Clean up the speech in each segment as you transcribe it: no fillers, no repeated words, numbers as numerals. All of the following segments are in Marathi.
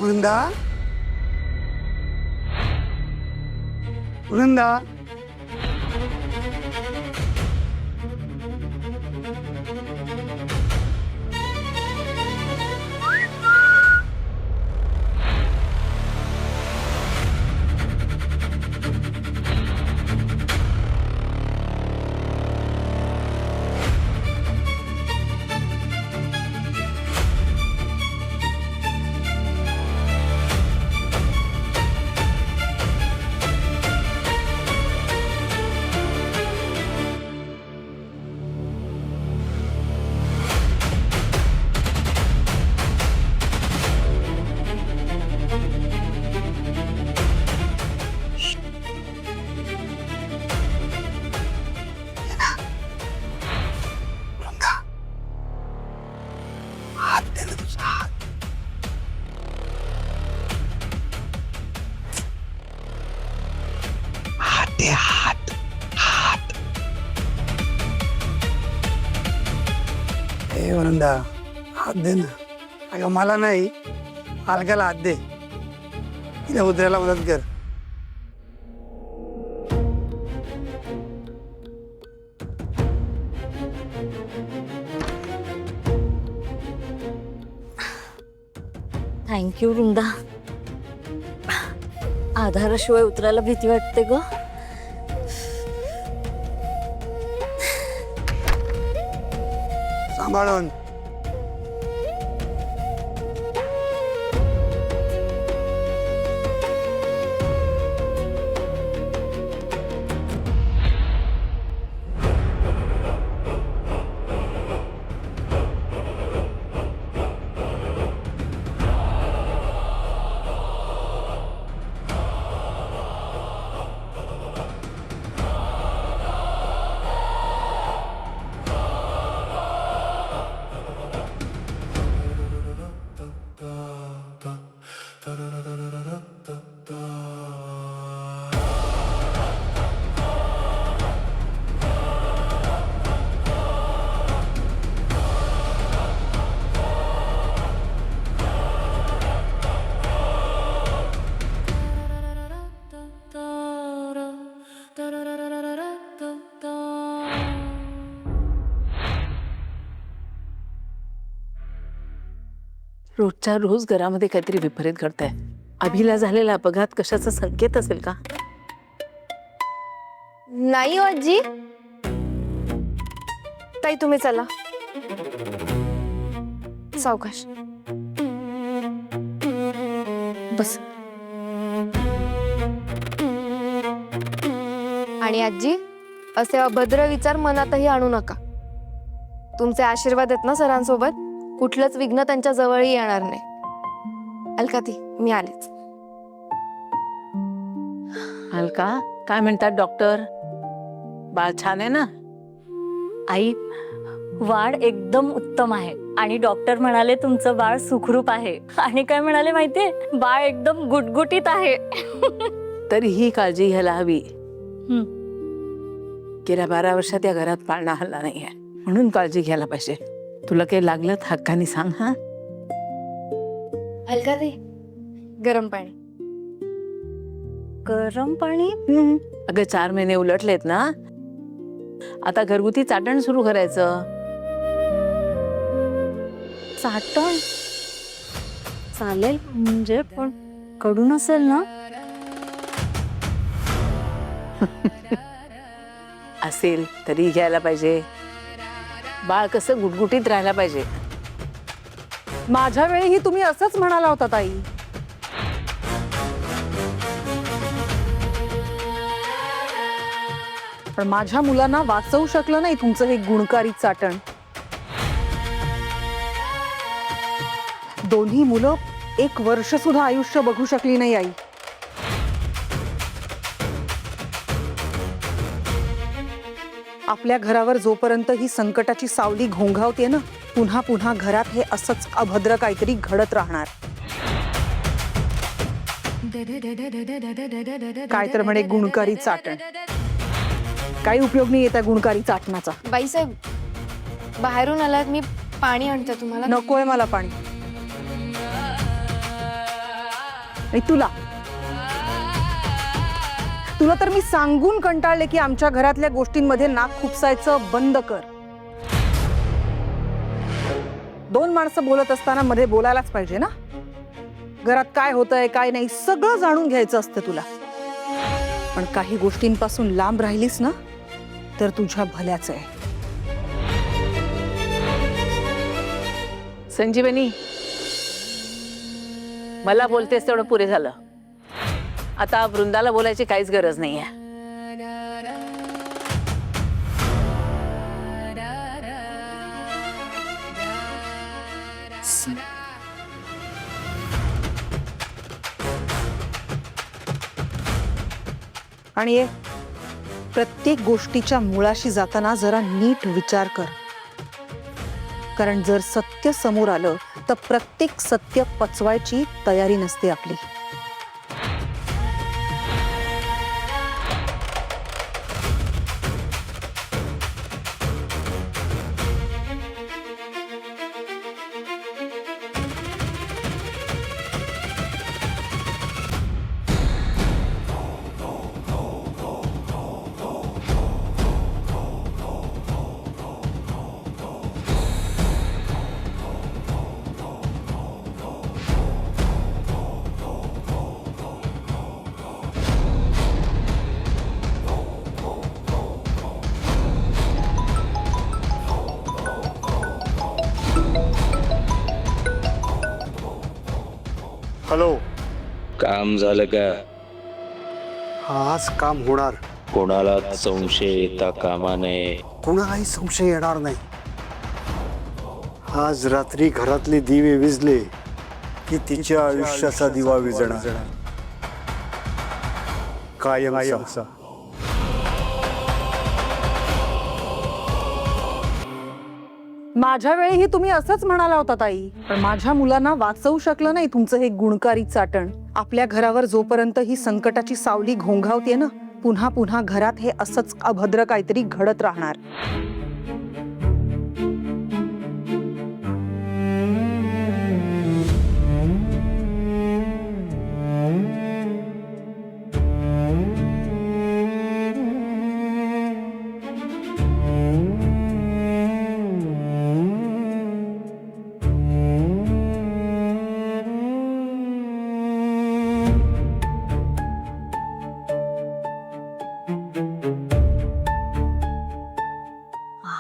वृंदा, वृंदा, हात दे ना तुझा हात. हात दे, हात, हात. ए वृंदा, हात दे ना. अगं मला नाही, अलकाला हात दे. तिला उतरायला मदत कर. थँक्यू वृंदा. आधाराशिवाय उतरायला भीती वाटते ग. सांभाळून. रोजच्या रोज घरामध्ये काहीतरी विपरीत घडतंय. अभिला झालेला अपघात कशाचा संकेत असेल का? नाही हो आजी. ताई तुम्ही चला. सावकाश बस. आणि आजी, असे अभद्र विचार मनातही आणू नका. तुमचे आशीर्वाद आहेत ना सरांसोबत, कुठलंच विघ्न त्यांच्या जवळही येणार नाही. अलकाती, मी आलेच. अलका, काय म्हणतात डॉक्टर? बाळ छान आहे ना? आई, वाढ एकदम उत्तम आहे आणि डॉक्टर म्हणाले तुमचं बाळ सुखरूप आहे. आणि काय म्हणाले माहितीये, बाळ एकदम गुटगुटीत आहे. तरी ही काळजी घ्यायला हवी. गेल्या 12 वर्षात या घरात पाळणा हल्ला नाहीये, म्हणून काळजी घ्यायला पाहिजे. तुला काही लागलं हक्काने सांग. हा, अलकाती, गरम पाणी. गरम पाणी? अगं 4 महिने उलटलेत ना, आता घरगुती चाटण सुरू करायचं. चाटण चालेल म्हणजे, पण कडू नसेल ना? असेल तरी घ्यायला पाहिजे. बाळ कसं गुटगुटीत राहायला पाहिजे. माझ्या वेळीही तुम्ही असंच म्हणाला होता ताई. पण माझ्या मुलांना वाचवू शकलं नाही तुमचं हे गुणकारी चाटण. दोन्ही मुलं 1 वर्ष सुद्धा आयुष्य बघू शकली नाही आई. आपल्या घरावर जोपर्यंत ही संकटाची सावली घोंघावते ना, पुन्हा पुन्हा घरात हे असंच अभद्र काहीतरी घडत राहणार. काय तर म्हणे गुणकारी चाटण. काही उपयोग नाही येत्या गुणकारी चाटणाचा. बाईसाहेब, बाहेरून आलात, मी पाणी आणते तुम्हाला. नकोय मला पाणी. आणि तुला तुला तर मी सांगून कंटाळले की आमच्या घरातल्या गोष्टींमध्ये नाक खुपसायचं बंद कर. 2 माणसं बोलत असताना मध्ये बोलायलाच पाहिजे ना. घरात काय होतंय काय नाही सगळं जाणून घ्यायचं असतं तुला. पण काही गोष्टींपासून लांब राहिलीस ना तर तुझ्या भल्याच आहे. संजीवनी, मला बोलतेस तेवढं पुरे झालं. आता वृंदाला बोलायची काहीच गरज नाहीये. आणि प्रत्येक गोष्टीच्या मुळाशी जाताना जरा नीट विचार कर. कारण जर सत्य समोर आलं तर प्रत्येक सत्य पचवायची तयारी नसते आपली. हॅलो. काम झालं का? आज काम होणार. कोणाला संशय येता कामा नये. कोणालाही संशय येणार नाही. आज रात्री घरातले दिवे विझले की तिच्या आयुष्याचा दिवा विझणार कायमचा. माझ्या वेळीही तुम्ही असंच म्हणाला होता ताई. पण माझ्या मुलांना वाचवू शकलं नाही तुमचं हे गुणकारी चाटण. आपल्या घरावर जोपर्यंत ही संकटाची सावली घोंघावते ना पुन्हा पुन्हा घरात हे असंच अभद्र काहीतरी घडत राहणार.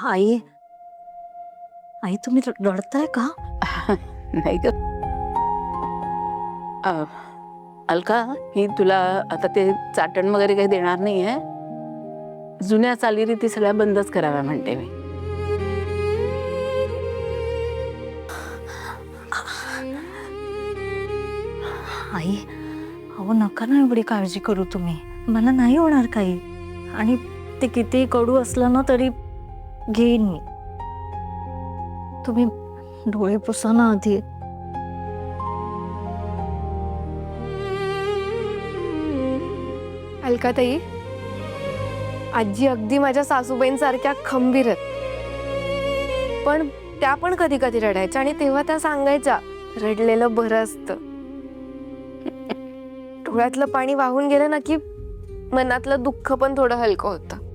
आई आई तुम्ही रडताय का? नाही ग. अलका, मी तुला आता ते चाटण वगैरे काही देणार नाहीये. जुन्या चालीरीती सगळ्या बंदच कराव्या म्हणते मी. आई अहो नका ना एवढी काळजी करू तुम्ही. मला नाही होणार काही. आणि ते किती कडू असलं ना तरी घेईन मी. तुम्ही डोळे पुसा ना आधी. अलकाताई, आजी अगदी माझ्या सासूबाईंसारख्या खंबीर आहेत. पण त्या पण कधी कधी रडायच्या आणि तेव्हा त्या सांगायच्या रडलेलं बरं असतं. डोळ्यातलं पाणी वाहून गेलं ना की मनातलं दुःख पण थोडं हलकं होतं.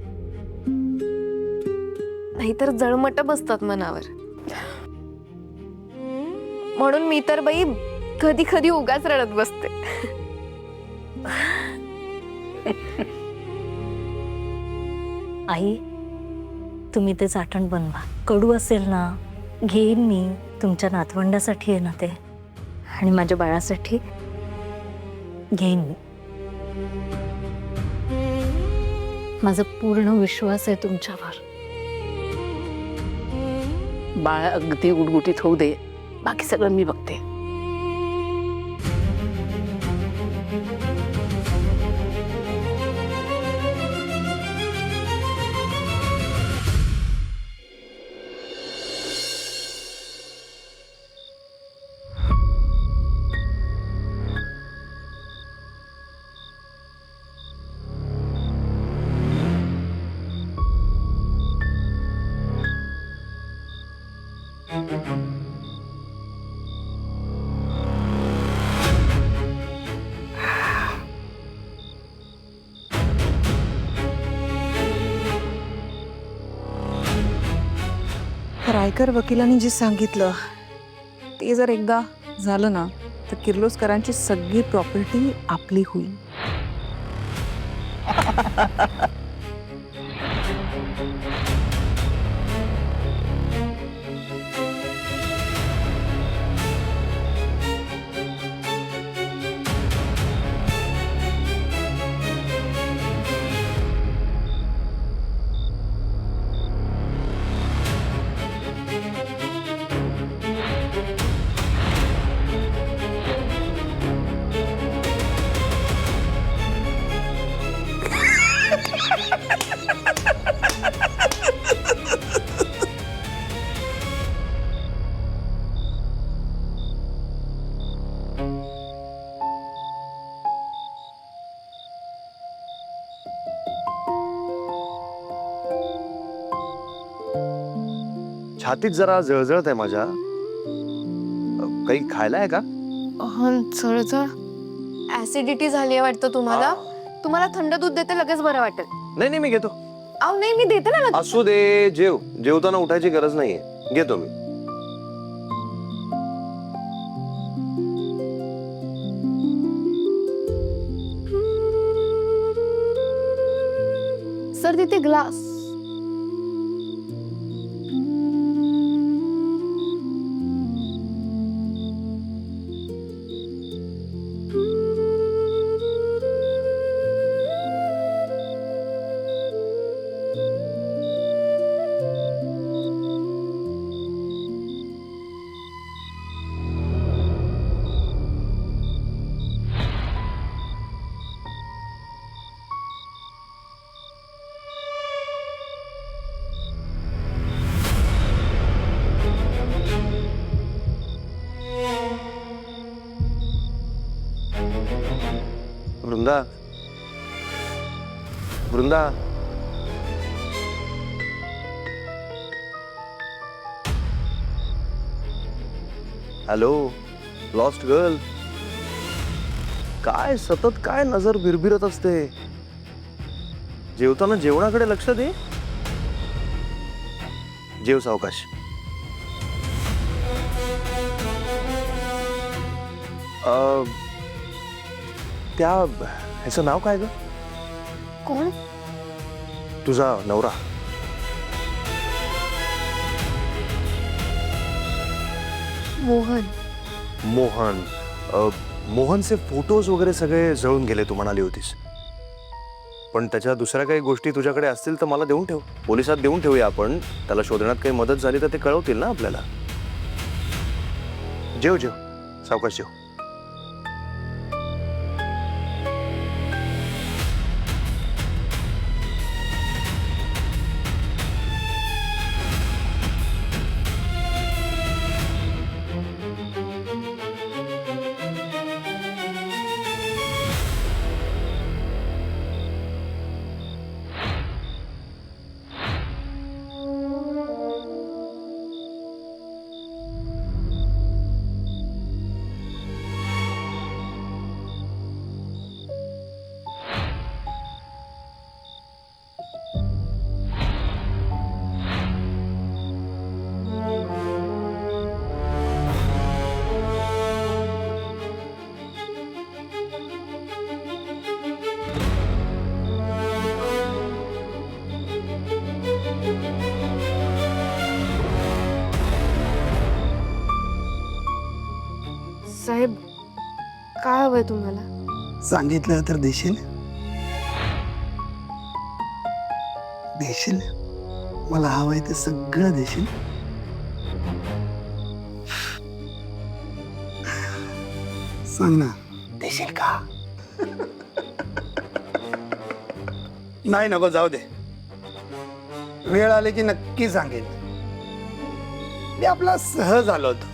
नाहीतर जळमट बसतात मनावर. म्हणून मी तर बाई कधी कधी उगाच रडत बसते. आई तुम्ही ते चाटण बनवा. कडू असेल ना घेईन मी. तुमच्या नातवंडासाठी आहे ना ते. आणि माझ्या बाळासाठी घेईन मी. माझा पूर्ण विश्वास आहे तुमच्यावर. बाळ अगदी गुटगुटीत होऊ दे. बाकी सगळं मी बघते. आयकर वकिलांनी जे सांगितलं ते जर एकदा झालं ना तर किर्लोस्करांची सगळी प्रॉपर्टी आपली होईल. छातीत जरा जळजळत आहे माझ्या. काही खायला आहे का? जळजळ ऍसिडिटी झाली आहे वाटतं तुम्हाला. तुम्हाला थंड दूध देते, लगेच बरं वाटेल. नाही नाही, मी घेतो. अहो नाही, मी देते ना लगेच. असू दे, जेवताना उठायची गरज नाहीये, घेतो मी. सर तिथे glass. Vrinda, Vrinda, hello lost girl. काय सतत काय नजर भिरभिरत असते? जेवताना जेवणाकडे लक्ष दे. जेव सावकाश. त्या ह्याचं नाव काय ग? कोण? तुझा नवरा. मोहन. मोहन. मोहनचे फोटोज वगैरे सगळे जळून गेले तू म्हणाली होतीस, पण त्याच्या दुसऱ्या काही गोष्टी तुझ्याकडे असतील तर मला देऊन ठेव. पोलिसात देऊन ठेवूया आपण. त्याला शोधण्यात काही मदत झाली तर ते कळवतील ना आपल्याला. जेव जेव सावकाश जेव. साहेब, काय हवंय तुम्हाला? सांगितलं तर देशील? देशील? मला हवंय ते सगळं देशील? सांग ना, देशील का? नाही नको, जाऊ दे. वेळ आली की नक्की सांगेन. मी आपला सहज आलो होतो.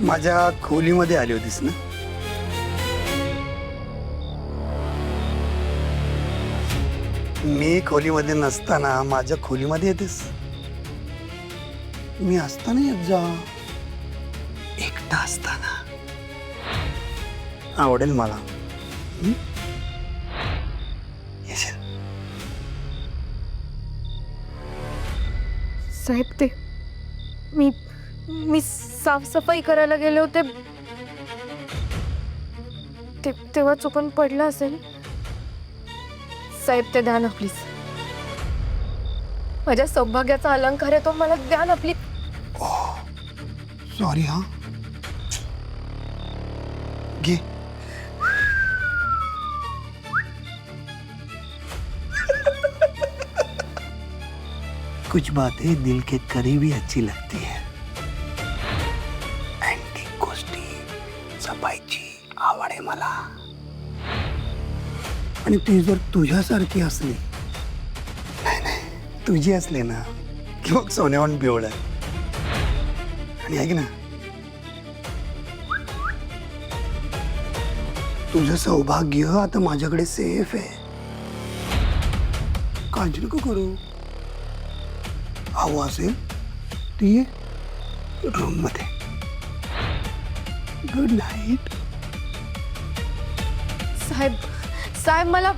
माझ्या खोलीमध्ये आली होतीस ना? मी खोलीमध्ये नसताना माझ्या खोलीमध्ये येतेस? मी असताना येत जा, एकटा असताना. आवडेल मला. हं? येशील? साहेब ते मी साफसफाई करायला गेले होते तेव्हा चुकून पडलं असेल. साहेब ते द्या ना प्लीज. माझ्या सौभाग्याचा अलंकार आहे तो, मला द्या ना प्लीज. सॉरी हा. घे. कुछ बातें दिल के करीब ही अच्छी लगती है. अँटिक गोष्टी जपायची आवड आहे मला. आणि ती जर तुझ्यासारखी असली, नाही तुझी असली ना की मग सोन्याहून पिवळं. आणि ऐक ना, तुझं सौभाग्य आता माझ्याकडे सेफ आहे. काळजी नको करू. हवं असेल ती ये रूम मध्ये. Good night. साहेब मला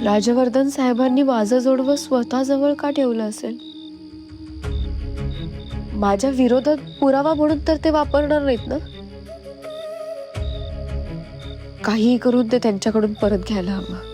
राजवर्धन साहेबांनी माझं जोडवं स्वतःजवळ का ठेवलं असेल? माझ्या विरोधात पुरावा म्हणून तर ते वापरणार नाहीत ना? काहीही करून ते त्यांच्याकडून परत घ्यायला हवं.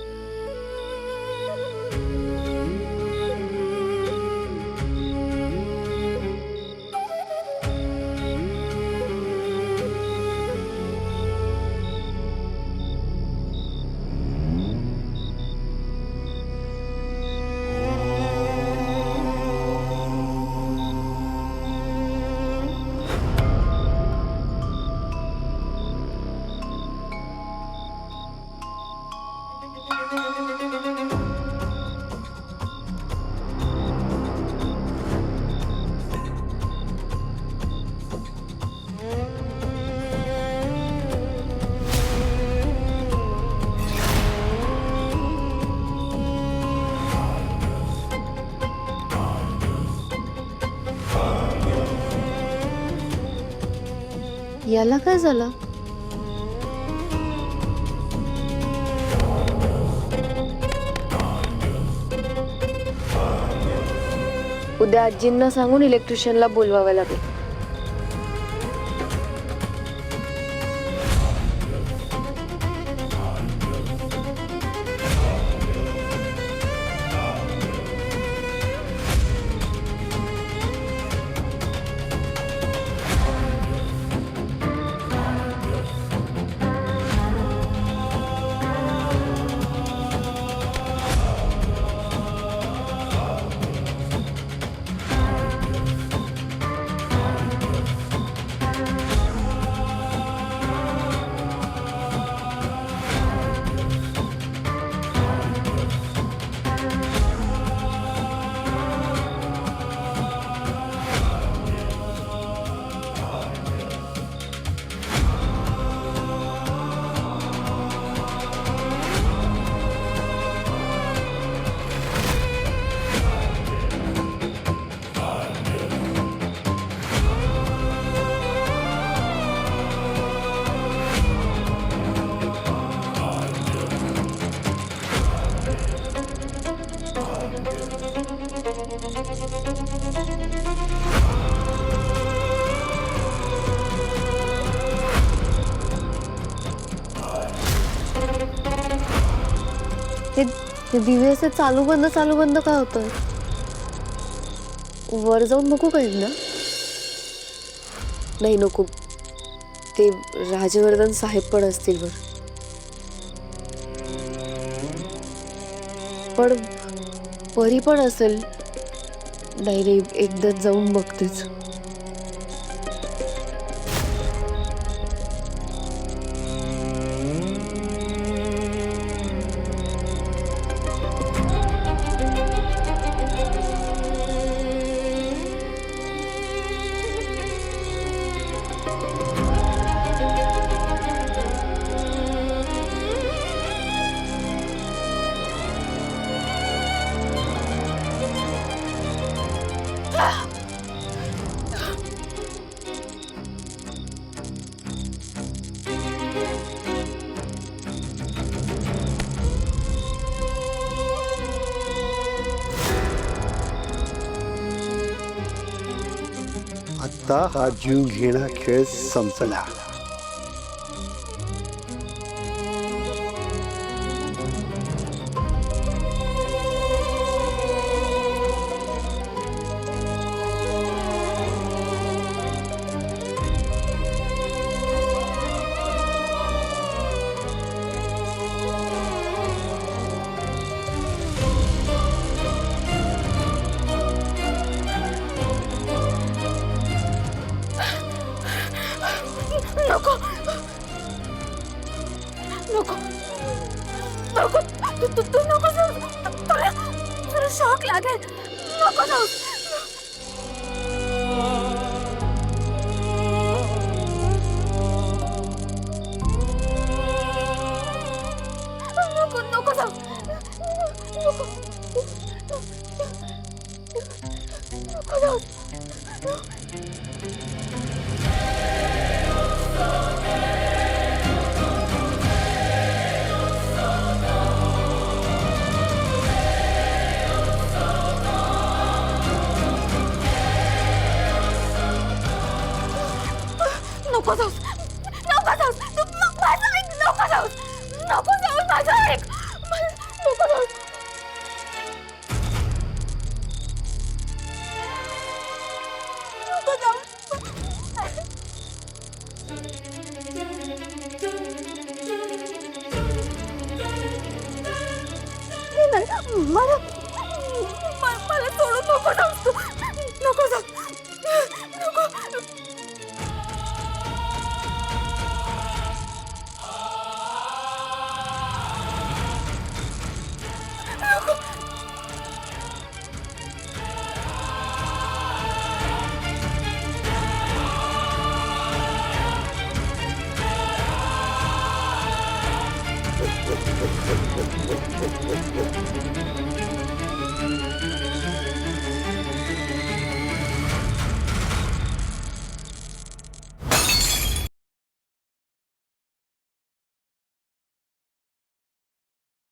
याला काय झालं? उद्या आजींना सांगून इलेक्ट्रिशियनला बोलवावं लागेल. ते दिवे असे चालू बंद का होतं? वर जाऊन बघू का एकदा? नाही नको, ते राजवर्धन साहेब पण असतील वर. पण परी पण असेल. नाही रे, एकदाच जाऊन बघतेच. आता हा जीव घेणा खेळ संपला. नको नको नको तू नको जाऊ. तुला शॉक लागेल. नको जाऊ. नको नको जाऊ. नको नको जाऊ. नको जाऊस. नको जाऊस. तू माझं ऐक. नको जाऊस. नको जाऊस. माझं ऐक. नको जाऊस. नको जाऊस. नाही, मला सोडून नको जाऊस तू. नको जाऊस. नको.